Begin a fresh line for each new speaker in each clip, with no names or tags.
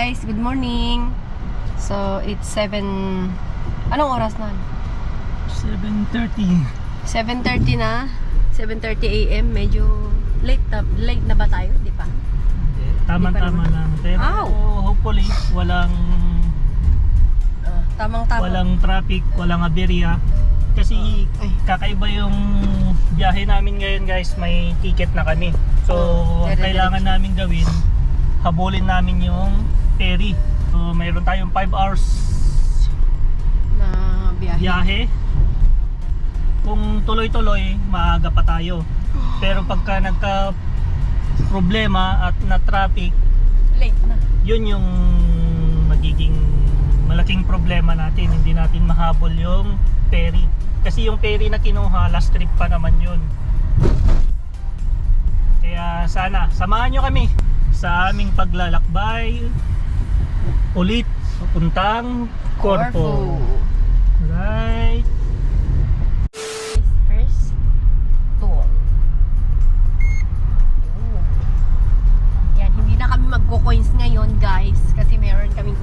guys, good morning. So it's 7. Anong oras na?
7:30.
7:30 na. 7:30 AM. Medyo late na ba tayo? Di pa.
Tama-tama lang. Pero hopefully walang
Tamang-tama.
walang traffic, walang aberya. Kasi kakaiba yung biyahe namin ngayon, guys. May ticket na kami. So ang kailangan namin gawin, habulin namin yung ferry. So mayroon tayong 5 hours
na biyahe.
Kung tuloy-tuloy, maaga pa tayo. Pero pagka nagka problema at na traffic,
Late na.
yun yung magiging malaking problema natin. Hindi natin mahabol yung ferry. Kasi yung ferry na kinuha, last trip pa naman yun. Kaya sana, samahan nyo kami sa aming paglalakbay ulit papuntang Corfu. Right.
First tour. Yan, hindi na kami magko-coins ngayon, guys, kasi meron kaming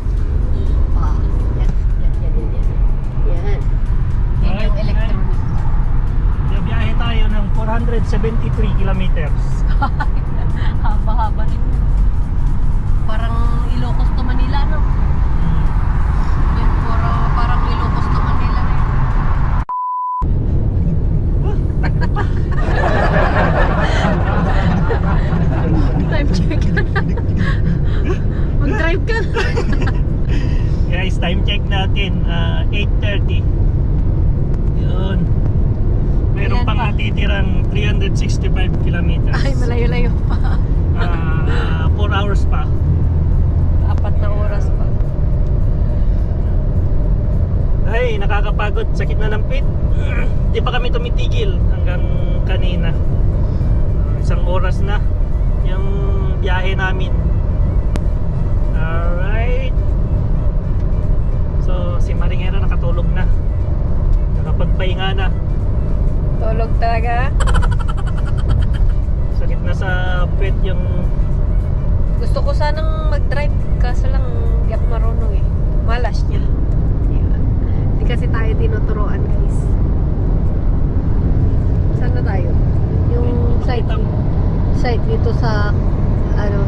e-pass. Yan. Yan yung electronic.
Biyahe tayo ng 473 kilometers.
Haba-haba rin yun. Parang Ilocos to Manila, no? Yan, parang Ilocos to Manila na yun. Time check. Mag-drive ka.
Guys, time check natin, 8:30. Yun. Meron
Ayan
pang
pa.
natitirang 365 kilometers.
Ay, malayo-layo pa.
4 hours pa.
4 na oras pa.
Ay, nakakapagod. Sakit na ng pit. Di pa kami tumitigil hanggang kanina. 1 oras na yung biyahe namin. Alright. So, si Maringera nakatulog na. Nakapagpahinga na.
Tulog talaga.
Sakit na sa pit yung...
Gusto ko sanang mag-drive, kaso lang di ako marunong eh. Malas niya. Hindi kasi tayo tinuturuan, guys. Saan na tayo? Yung side dito sa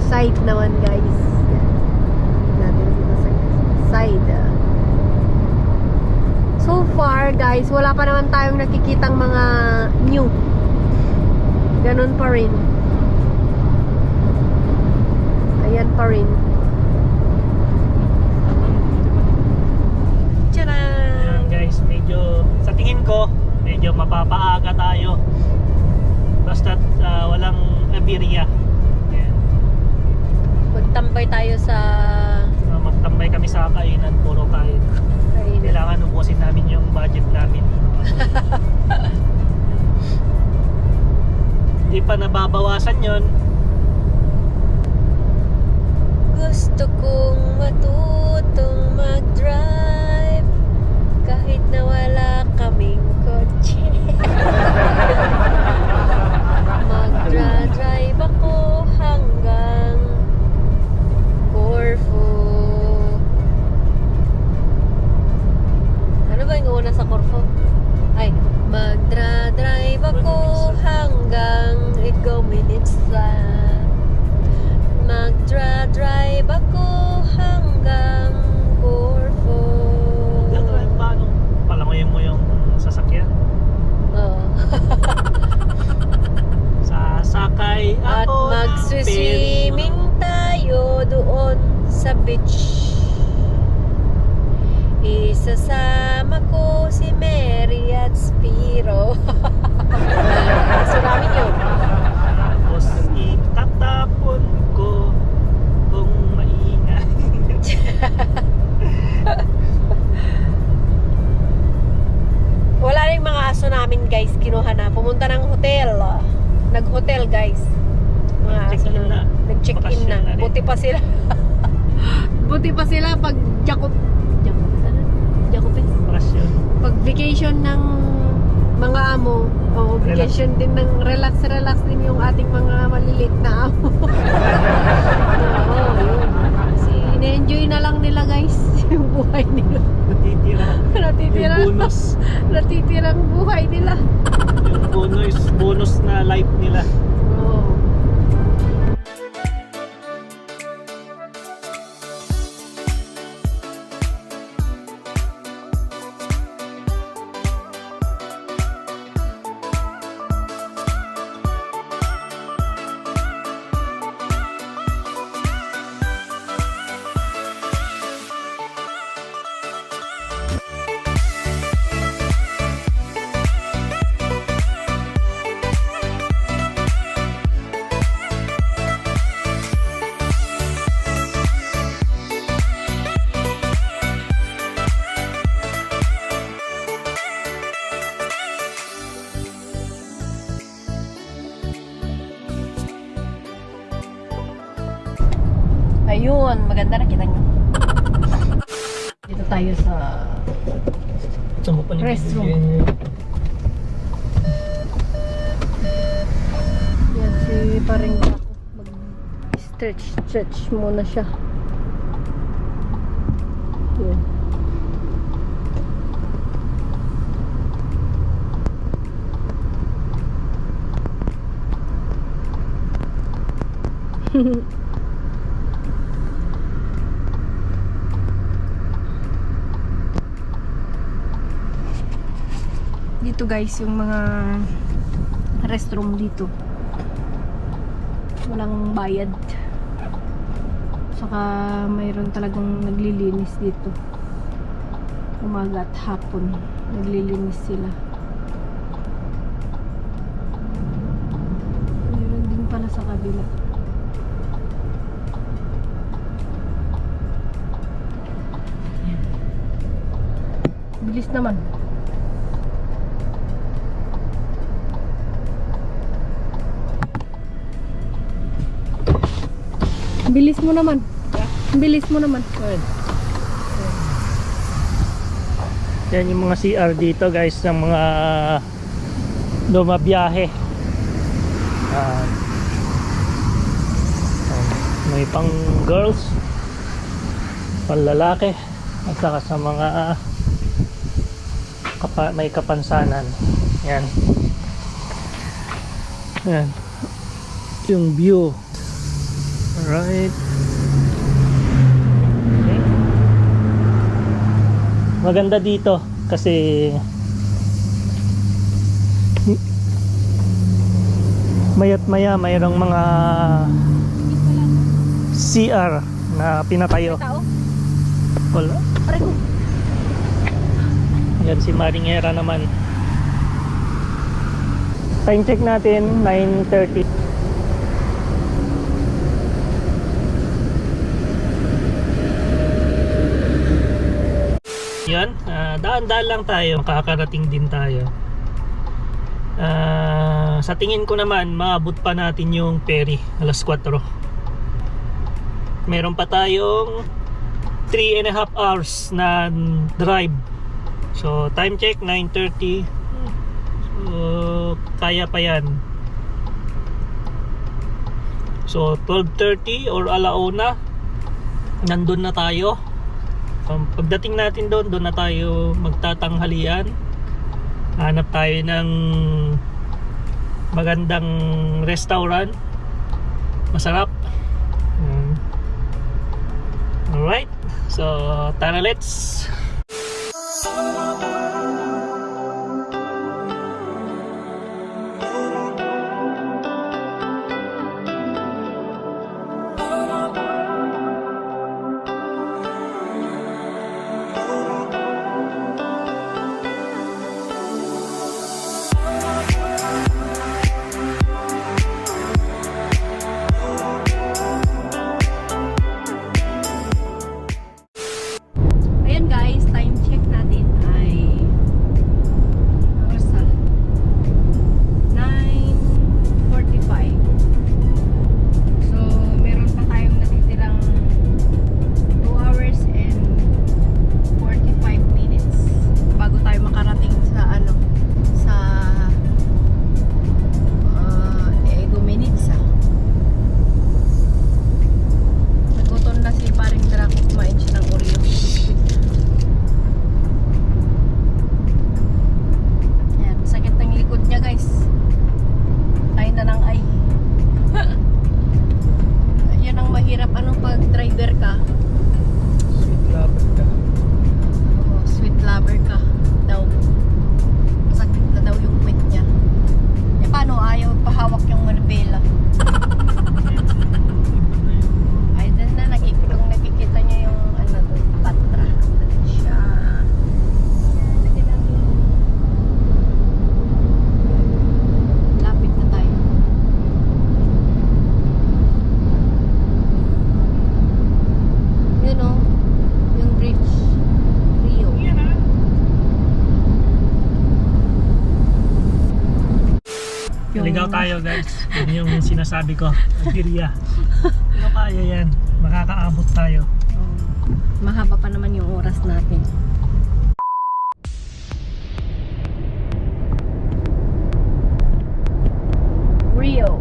side naman, guys. Yan. Natin dito sa side. So far, guys, wala pa naman tayong nakikitang mga new. Ganun pa rin. Ayan pa rin.
Ayan, guys, medyo sa tingin ko medyo mapapaaga tayo. Basta walang aberya. Ayan.
Magtambay tayo sa
Magtambay kami sa kainan, puro kain. Kailangan ubusin namin yung budget namin. Hindi pa nababawasan yon.
Gusto kong matutong mag-drive kahit na wala kaming kotse. Mag-drive ako hanggang Corfu. Ano ba yung una sa Corfu? Ay, mag-drive ako hanggang 8 minutes lang. Mag-drive ako hanggang Corfu.
Mag-drive paano? Palangoyin mo yung sasakyan.
Oo.
Sasakay
At
ako
magsiswimming tayo doon sa beach. Isasama ko si Mary at Spiro. Gusto namin yun.
Tapos itatapon ko kung maingay.
Wala na yung mga aso namin, guys. Kinuha na. Pumunta ng hotel. Nag-hotel, guys. Mga aso
Nag-check-in na.
Nag-check-in
Bakasyon
na.
na rin.
Buti pa sila. Buti pa sila pag pag vacation ng mga amo, vacation din ng relax din yung ating mga malilit na amo. Oo, yun. Kasi ine-enjoy na lang nila guys yung buhay nila.
Natitira.
Natitira.
Yung bonus.
Natitirang buhay nila.
Yung bonus na life nila.
Oo. Ayun, maganda na kita nyo. Dito tayo sa restroom. Yan si paring ako. Mag-stretch muna siya. Yan. Dito guys yung mga restroom dito, walang bayad, saka mayroon talagang naglilinis dito umaga at hapon, naglilinis sila. Mayroon din pala sa kabila. Bilis naman. Bilis mo naman. Bilis mo naman.
Yan yung mga CR dito guys ng mga lumabiyahe. May pang girls, pang lalaki, at saka sa mga may kapansanan. Yan. Yan. Yung view. Alright. Okay. Maganda dito kasi mayat maya mayroong mga CR na pinatayo. Wala. Yan si Maringera naman. Time check natin 9:30. Yan, daan-daan lang tayo, makakarating din tayo. Sa tingin ko naman, maabot pa natin yung ferry, alas 4. Meron pa tayong 3.5 hours na drive. So, time check, 9:30. So, kaya pa yan. So, 12:30 or alauna, nandun na tayo. Pagdating natin doon na tayo magtatanghalian. Hanap tayo ng magandang restaurant, masarap. Alright, so tara, let's.
Ayan guys, time check natin ay
Naligaw tayo guys. Yan yung sinasabi ko. Abiria. Ano kaya yan? Makakaabot tayo.
Oh, mahaba pa naman yung oras natin. Rio.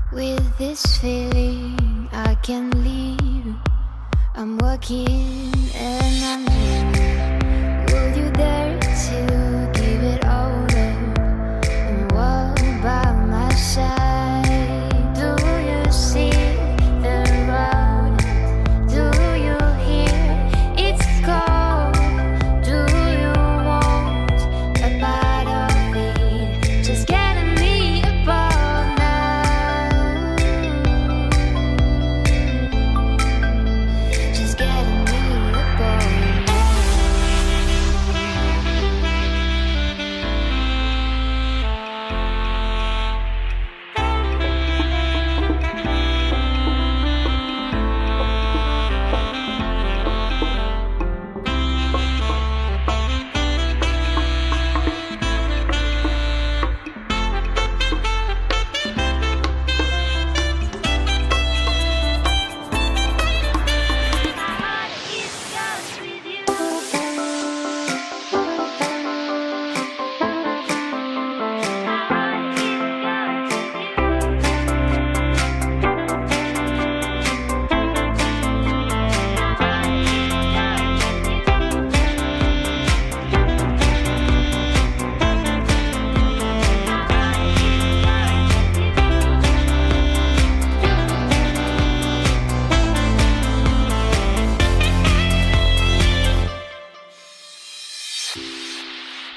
With this feeling I can leave. I'm working and I'm dreaming. Will you dare to give it all up and walk by my side? Do you see the road? Do you hear its call? Do you want a part of it? Just getting me above now. Just getting me above now.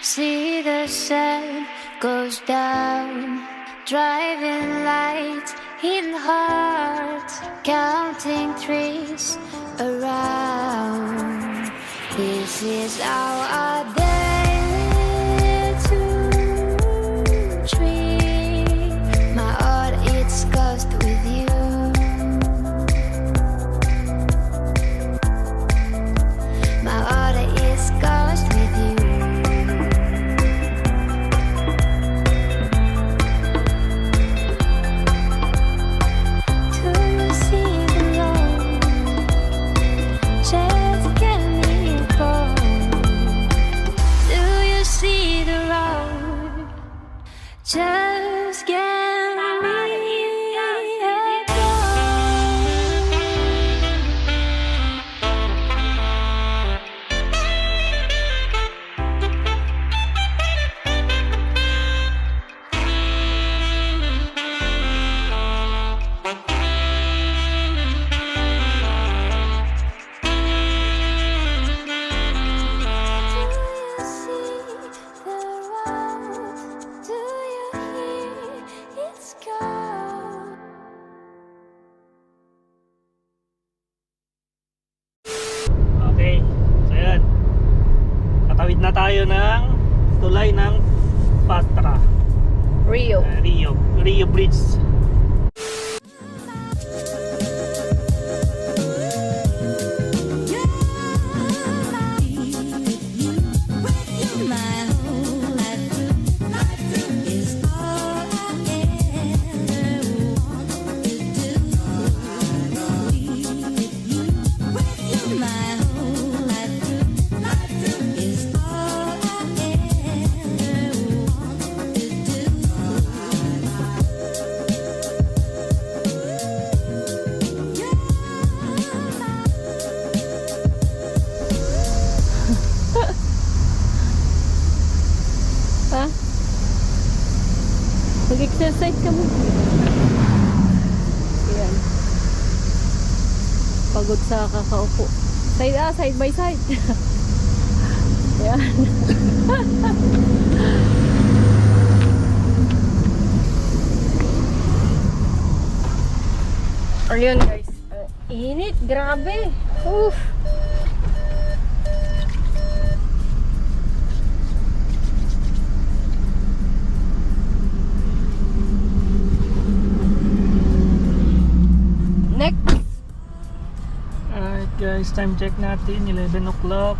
See the sun goes down, driving lights in hearts, counting trees around. This is our day to dream. My heart it's cursed with you. My heart is cursed with you. Just get me
Okay. So yan. Tatawid na tayo ng tulay ng Patra.
Rio.
Rio Bridge.
Ha? Mag-exercise ka mo. Ayan. Pagod sa kakaupo. Side by side. Ayan. Ayun guys. Init, grabe. Oof.
guys, time check natin 11 o'clock.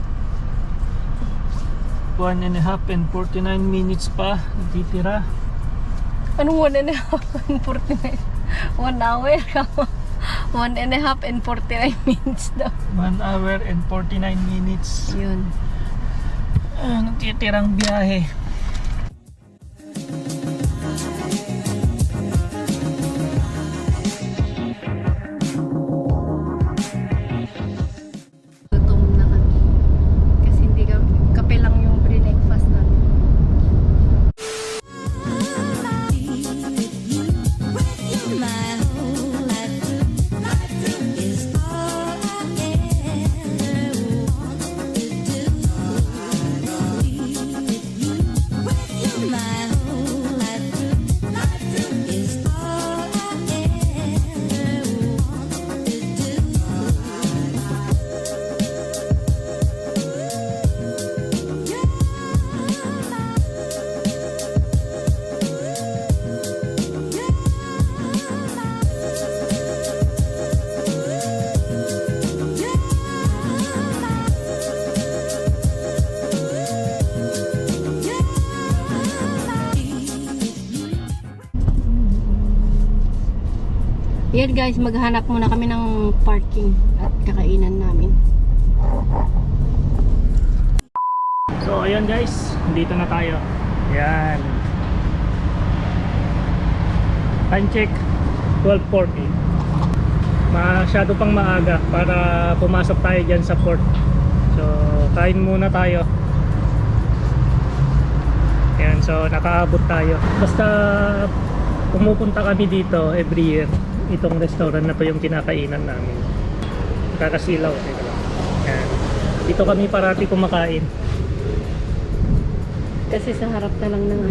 1.5 and 49 minutes pa natitira.
Anong 1.5 and 49? 1 hour? 1.5 and 49 minutes daw.
1 hour and 49 minutes.
Yun.
Natitirang biyahe.
Gutom na kami. Kasi hindi kape lang yung breakfast namin. Yan guys, maghanap muna kami ng parking at kakainan namin.
So ayan guys, dito na tayo. Yan. Time check 12:40. Masyado pang maaga para pumasok tayo dyan sa port. So kain muna tayo. Yan, so nakaabot tayo. Basta pumupunta kami dito every year. Itong restaurant na to yung kinakainan namin. Kakasilaw. Yan. Dito kami parati kumakain.
Kasi sa harap na lang ng